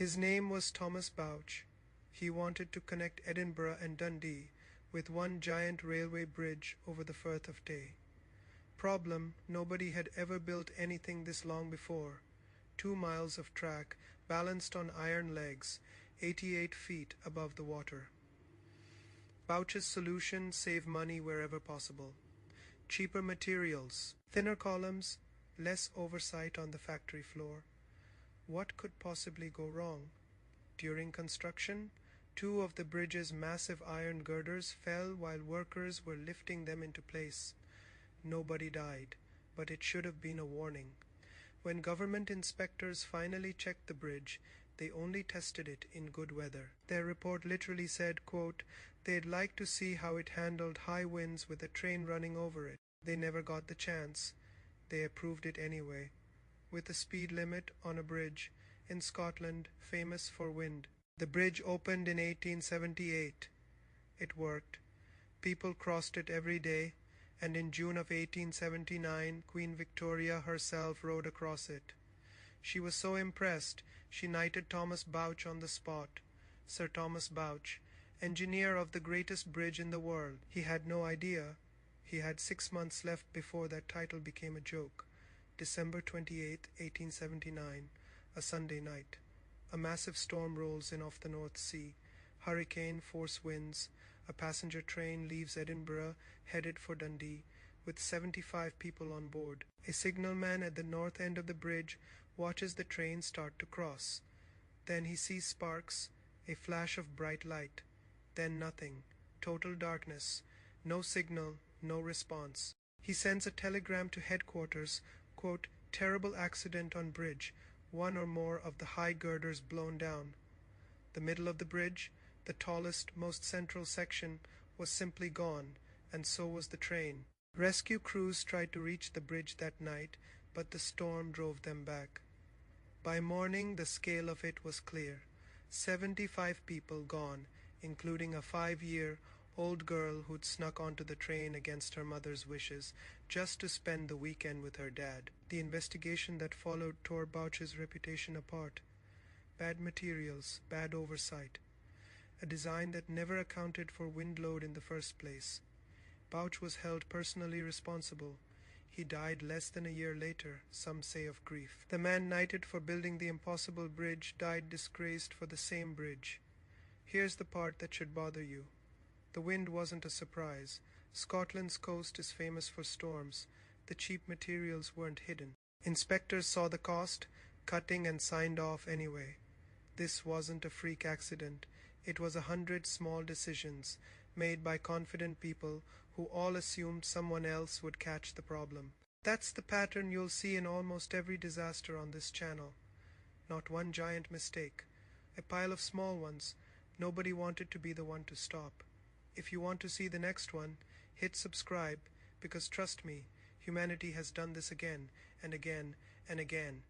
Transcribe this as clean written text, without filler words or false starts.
His name was Thomas Bouch. He wanted to connect Edinburgh and Dundee with one giant railway bridge over the Firth of Tay. Problem, nobody had ever built anything this long before. 2 miles of track, balanced on iron legs, 88 feet above the water. Bouch's solution: save money wherever possible. Cheaper materials, thinner columns, less oversight on the factory floor. What could possibly go wrong? During construction, 2 of the bridge's massive iron girders fell while workers were lifting them into place. Nobody died, but it should have been a warning. When government inspectors finally checked the bridge, they only tested it in good weather. Their report literally said, quote, they'd like to see how it handled high winds with a train running over it. They never got the chance. They approved it anyway. With a speed limit on a bridge in Scotland famous for wind. The bridge opened in 1878. It worked. People crossed it every day, and in June of 1879, Queen Victoria herself rode across it. She was so impressed, she knighted Thomas Bouch on the spot. Sir Thomas Bouch, engineer of the greatest bridge in the world. He had no idea. He had 6 months left before that title became a joke. December 28, 1879, a Sunday night. A massive storm rolls in off the North Sea. Hurricane force winds. A passenger train leaves Edinburgh, headed for Dundee, with 75 people on board. A signalman at the north end of the bridge watches the train start to cross. Then he sees sparks, a flash of bright light. Then nothing. Total darkness. No signal, no response. He sends a telegram to headquarters, quote, terrible accident on bridge, 1 or more of the high girders blown down. The middle of the bridge, the tallest, most central section, was simply gone, and so was the train. Rescue crews tried to reach the bridge that night, but the storm drove them back. By morning, the scale of it was clear. 75 people gone, including a 5-year-old girl who'd snuck onto the train against her mother's wishes, just to spend the weekend with her dad. The investigation that followed tore Bouch's reputation apart. Bad materials, bad oversight. A design that never accounted for wind load in the first place. Bouch was held personally responsible. He died less than a year later, some say of grief. The man knighted for building the impossible bridge died disgraced for the same bridge. Here's the part that should bother you. The wind wasn't a surprise. Scotland's coast is famous for storms. The cheap materials weren't hidden. Inspectors saw the cost, cutting, and signed off anyway. This wasn't a freak accident. It was 100 small decisions made by confident people who all assumed someone else would catch the problem. That's the pattern you'll see in almost every disaster on this channel. Not one giant mistake. A pile of small ones. Nobody wanted to be the one to stop. If you want to see the next one, hit subscribe, because trust me, humanity has done this again and again and again.